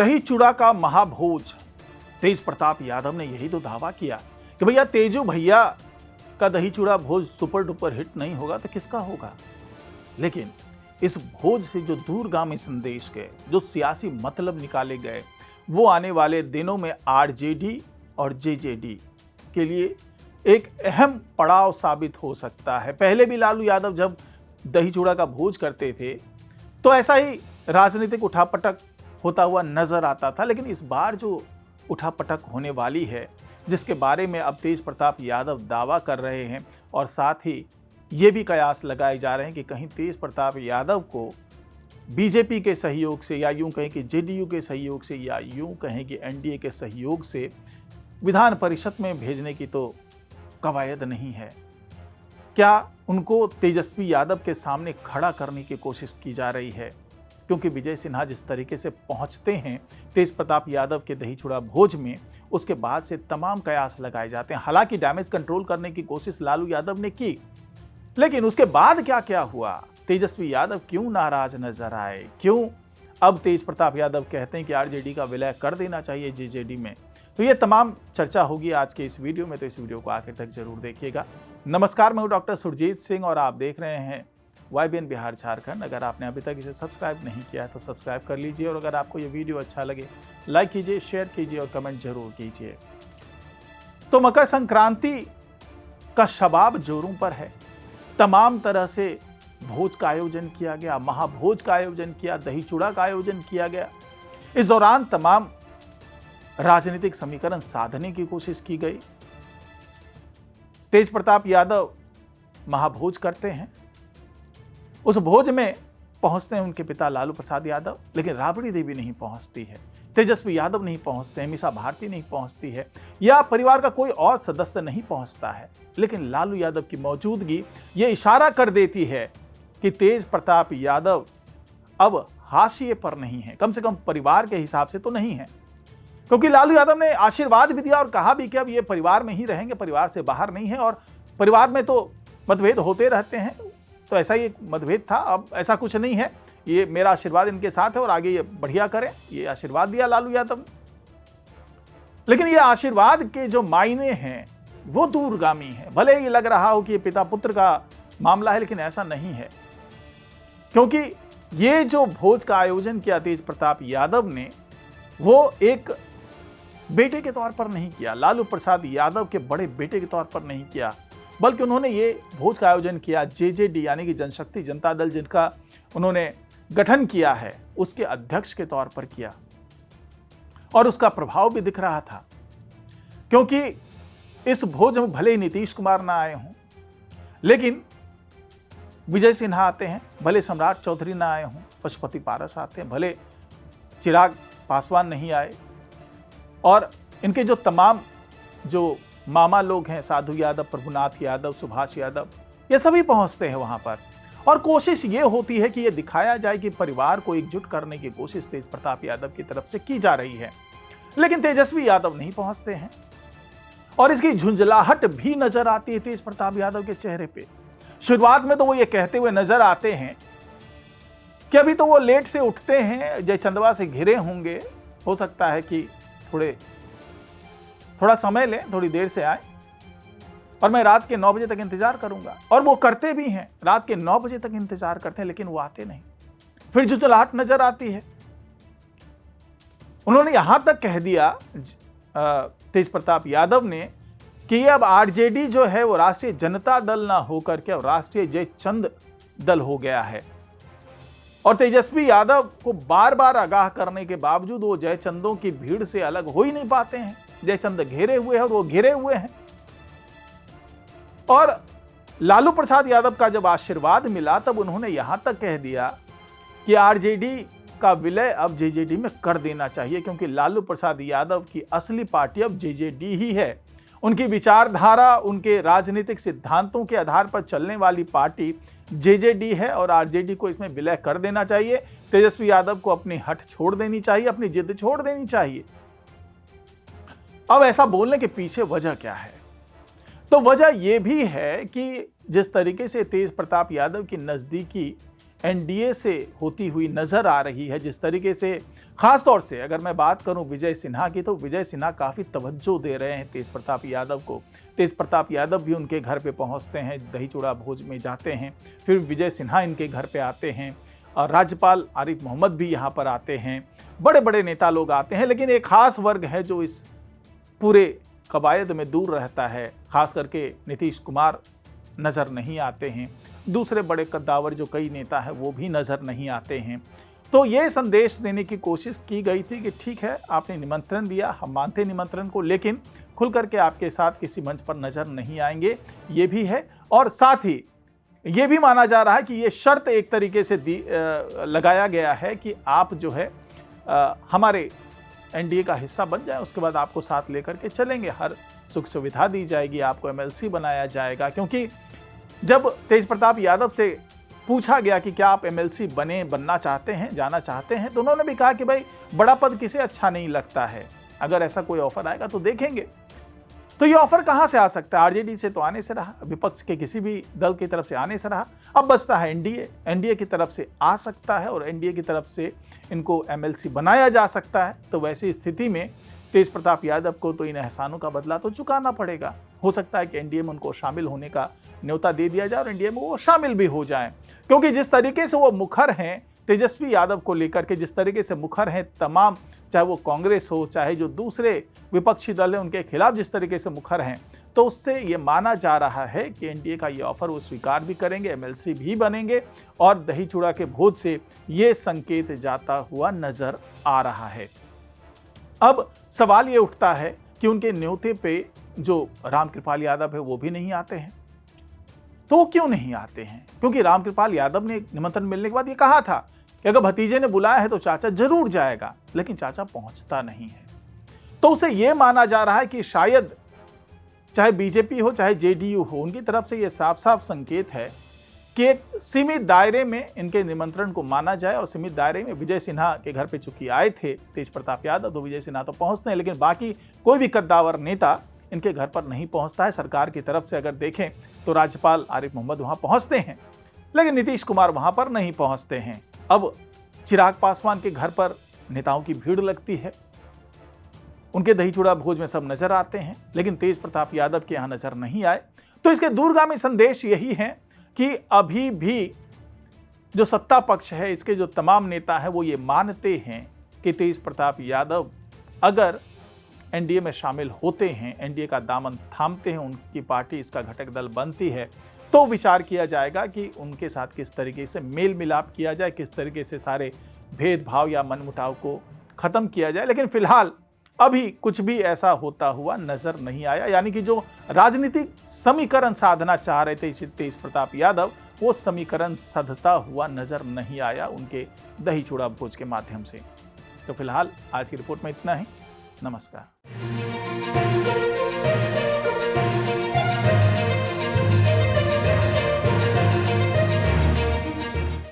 दही चूड़ा का महाभोज। तेज प्रताप यादव ने यही तो दावा किया कि भैया तेजू भैया का दही चूड़ा भोज सुपर डुपर हिट नहीं होगा तो किसका होगा। लेकिन इस भोज से जो दूरगामी संदेश गए, जो सियासी मतलब निकाले गए, वो आने वाले दिनों में आरजेडी और जेजेडी के लिए एक अहम पड़ाव साबित हो सकता है। पहले भी लालू यादव जब दही चूड़ा का भोज करते थे तो ऐसा ही राजनीतिक उठापटक होता हुआ नजर आता था, लेकिन इस बार जो उठापटक होने वाली है, जिसके बारे में अब तेज प्रताप यादव दावा कर रहे हैं और साथ ही ये भी कयास लगाए जा रहे हैं कि कहीं तेज प्रताप यादव को बीजेपी के सहयोग से या यूं कहें कि जेडीयू के सहयोग से या यूं कहें कि एनडीए के सहयोग से विधान परिषद में भेजने की तो कवायद नहीं है। क्या उनको तेजस्वी यादव के सामने खड़ा करने की कोशिश की जा रही है? क्योंकि विजय सिन्हा जिस तरीके से पहुंचते हैं तेज प्रताप यादव के दही चूड़ा भोज में, उसके बाद से तमाम कयास लगाए जाते हैं। हालांकि डैमेज कंट्रोल करने की कोशिश लालू यादव ने की, लेकिन उसके बाद क्या क्या हुआ, तेजस्वी यादव क्यों नाराज नजर आए, क्यों अब तेज प्रताप यादव कहते हैं कि आरजेडी का विलय कर देना चाहिए जेजेडी में, तो ये तमाम चर्चा होगी आज के इस वीडियो में। तो इस वीडियो को आखिर तक जरूर देखिएगा। नमस्कार, मैं हूं डॉक्टर सुरजीत सिंह और आप देख रहे हैं YBN बिहार झारखंड। अगर आपने अभी तक इसे सब्सक्राइब नहीं किया है तो सब्सक्राइब कर लीजिए और अगर आपको ये वीडियो अच्छा लगे लाइक कीजिए, शेयर कीजिए और कमेंट जरूर कीजिए। तो मकर संक्रांति का शबाब जोरों पर है। तमाम तरह से भोज का आयोजन किया गया, महाभोज का आयोजन किया, दही चूड़ा का आयोजन किया गया। इस दौरान तमाम राजनीतिक समीकरण साधने की कोशिश की गई। तेज प्रताप यादव महाभोज करते हैं, उस भोज में पहुंचते हैं उनके पिता लालू प्रसाद यादव, लेकिन राबड़ी देवी नहीं पहुंचती है, तेजस्वी यादव नहीं पहुंचते हैं, मीसा भारती नहीं पहुंचती है, या परिवार का कोई और सदस्य नहीं पहुंचता है। लेकिन लालू यादव की मौजूदगी ये इशारा कर देती है कि तेज प्रताप यादव अब हाशिए पर नहीं है, कम से कम परिवार के हिसाब से तो नहीं है। क्योंकि लालू यादव ने आशीर्वाद भी दिया और कहा भी कि अब ये परिवार में ही रहेंगे, परिवार से बाहर नहीं है, और परिवार में तो मतभेद होते रहते हैं, तो ऐसा ही एक मतभेद था, अब ऐसा कुछ नहीं है, ये मेरा आशीर्वाद इनके साथ है और आगे ये बढ़िया करें, ये आशीर्वाद दिया लालू यादव ने। लेकिन ये आशीर्वाद के जो मायने हैं वो दूरगामी है। भले ही लग रहा हो कि ये पिता पुत्र का मामला है, लेकिन ऐसा नहीं है, क्योंकि ये जो भोज का आयोजन किया तेज प्रताप यादव ने, वो एक बेटे के तौर पर नहीं किया, लालू प्रसाद यादव के बड़े बेटे के तौर पर नहीं किया, बल्कि उन्होंने ये भोज का आयोजन किया जेजेडी यानी कि जनशक्ति जनता दल, जिनका उन्होंने गठन किया है, उसके अध्यक्ष के तौर पर किया। और उसका प्रभाव भी दिख रहा था, क्योंकि इस भोज में भले ही नीतीश कुमार ना आए हों, लेकिन विजय सिन्हा आते हैं, भले सम्राट चौधरी ना आए हों, पशुपति पारस आते हैं, भले चिराग पासवान नहीं आए, और इनके जो तमाम जो मामा लोग हैं, साधु यादव, प्रभुनाथ यादव, सुभाष यादव, ये सभी पहुंचते हैं वहां पर। और कोशिश ये होती है कि ये दिखाया जाए कि परिवार को एकजुट करने की कोशिश तेज प्रताप यादव की तरफ से की जा रही है। लेकिन तेजस्वी यादव नहीं पहुंचते हैं और इसकी झुंझलाहट भी नजर आती है तेज प्रताप यादव के चेहरे पे। शुरुआत में तो वो ये कहते हुए नजर आते हैं कि अभी तो वो लेट से उठते हैं, जयचंदवा से घिरे होंगे, हो सकता है कि थोड़ा समय लें, थोड़ी देर से आए, और मैं रात के 9 बजे तक इंतजार करूंगा। और वो करते भी हैं, रात के 9 बजे तक इंतजार करते हैं, लेकिन वो आते नहीं। फिर झुंझलाहट नजर आती है। उन्होंने यहां तक कह दिया तेज प्रताप यादव ने कि ये अब आरजेडी जो है वो राष्ट्रीय जनता दल ना होकर के अब राष्ट्रीय जयचंद दल हो गया है। और तेजस्वी यादव को बार बार आगाह करने के बावजूद वो जयचंदों की भीड़ से अलग हो ही नहीं पाते हैं। जयचंद घेरे हुए हैं और वो घिरे हुए हैं। और लालू प्रसाद यादव का जब आशीर्वाद मिला तब उन्होंने यहां तक कह दिया कि आरजेडी का विलय अब जेजेडी में कर देना चाहिए, क्योंकि लालू प्रसाद यादव की असली पार्टी अब जेजेडी ही है। उनकी विचारधारा, उनके राजनीतिक सिद्धांतों के आधार पर चलने वाली पार्टी जेजेडी है और आरजेडी को इसमें विलय कर देना चाहिए। तेजस्वी यादव को अपनी हट छोड़ देनी चाहिए, अपनी जिद छोड़ देनी चाहिए। अब ऐसा बोलने के पीछे वजह क्या है? तो वजह यह भी है कि जिस तरीके से तेज प्रताप यादव की नजदीकी एनडीए से होती हुई नजर आ रही है। जिस तरीके से, खास तौर से अगर मैं बात करूं विजय सिन्हा की, तो विजय सिन्हा काफ़ी तवज्जो दे रहे हैं तेज प्रताप यादव को। तेज प्रताप यादव भी उनके घर पे पहुंचते हैं, दही चूड़ा भोज में जाते हैं, फिर विजय सिन्हा इनके घर पे आते हैं, और राज्यपाल आरिफ मोहम्मद भी यहाँ पर आते हैं, बड़े बड़े नेता लोग आते हैं। लेकिन एक खास वर्ग है जो इस पूरे कवायद में दूर रहता है, खास करके नीतीश कुमार नज़र नहीं आते हैं, दूसरे बड़े कद्दावर जो कई नेता हैं वो भी नज़र नहीं आते हैं। तो ये संदेश देने की कोशिश की गई थी कि ठीक है, आपने निमंत्रण दिया, हम मानते निमंत्रण को, लेकिन खुल करके आपके साथ किसी मंच पर नज़र नहीं आएंगे, ये भी है। और साथ ही ये भी माना जा रहा है कि ये शर्त एक तरीके से लगाया गया है कि आप जो है हमारे एनडीए का हिस्सा बन जाए, उसके बाद आपको साथ लेकर के चलेंगे, हर सुख सुविधा दी जाएगी, आपको एमएलसी बनाया जाएगा। क्योंकि जब तेज प्रताप यादव से पूछा गया कि क्या आप एमएलसी बनना चाहते हैं, जाना चाहते हैं, तो उन्होंने भी कहा कि भाई बड़ा पद किसे अच्छा नहीं लगता है, अगर ऐसा कोई ऑफर आएगा तो देखेंगे। तो ये ऑफर कहां से आ सकता है? आरजेडी से तो आने से रहा, विपक्ष के किसी भी दल की तरफ से आने से रहा, अब बचता है एनडीए की तरफ से आ सकता है, और एनडीए की तरफ से इनको एमएलसी बनाया जा सकता है। तो वैसी स्थिति में तेज प्रताप यादव को तो इन एहसानों का बदला तो चुकाना पड़ेगा। हो सकता है कि एनडीए में उनको शामिल होने का न्योता दे दिया जाए और एनडीए में वो शामिल भी हो जाएं, क्योंकि जिस तरीके से वो मुखर हैं तेजस्वी यादव को लेकर के, जिस तरीके से मुखर हैं तमाम, चाहे वो कांग्रेस हो, चाहे जो दूसरे विपक्षी दल हैं उनके खिलाफ जिस तरीके से मुखर हैं, तो उससे ये माना जा रहा है कि एनडीए का ये ऑफर वो स्वीकार भी करेंगे, एमएलसी भी बनेंगे, और दही चूड़ा के भोज से ये संकेत जाता हुआ नजर आ रहा है। अब सवाल ये उठता है कि उनके न्योते पे जो रामकृपाल यादव है वो भी नहीं आते हैं। तो वो क्यों नहीं आते हैं? क्योंकि रामकृपाल यादव ने निमंत्रण मिलने के बाद ये कहा था कि अगर भतीजे ने बुलाया है तो चाचा जरूर जाएगा, लेकिन चाचा पहुंचता नहीं है। तो उसे यह माना जा रहा है कि शायद चाहे बीजेपी हो चाहे जेडीयू हो, उनकी तरफ से यह साफ साफ संकेत है कि एक सीमित दायरे में इनके निमंत्रण को माना जाए, और सीमित दायरे में विजय सिन्हा के घर पे चूंकि आए थे तेज प्रताप यादव, तो विजय सिन्हा तो पहुंचते हैं, लेकिन बाकी कोई भी कद्दावर नेता इनके घर पर नहीं पहुंचता है। सरकार की तरफ से अगर देखें तो राज्यपाल आरिफ मोहम्मद वहां पहुंचते हैं, लेकिन नीतीश कुमार वहां पर नहीं पहुंचते हैं। अब चिराग पासवान के घर पर नेताओं की भीड़ लगती है, उनके दही चूड़ा भोज में सब नजर आते हैं, लेकिन तेज प्रताप यादव के यहां नजर नहीं आए। तो इसके दूरगामी संदेश यही है कि अभी भी जो सत्ता पक्ष है, इसके जो तमाम नेता हैं, वो ये मानते हैं कि तेज प्रताप यादव अगर एनडीए में शामिल होते हैं, एनडीए का दामन थामते हैं, उनकी पार्टी इसका घटक दल बनती है, तो विचार किया जाएगा कि उनके साथ किस तरीके से मेल मिलाप किया जाए, किस तरीके से सारे भेदभाव या मनमुटाव को खत्म किया जाए। लेकिन फिलहाल अभी कुछ भी ऐसा होता हुआ नजर नहीं आया, यानी कि जो राजनीतिक समीकरण साधना चाह रहे थे तेज प्रताप यादव, वो समीकरण सधता हुआ नजर नहीं आया उनके दही चूड़ा भोज के माध्यम से। तो फिलहाल आज की रिपोर्ट में इतना ही। नमस्कार।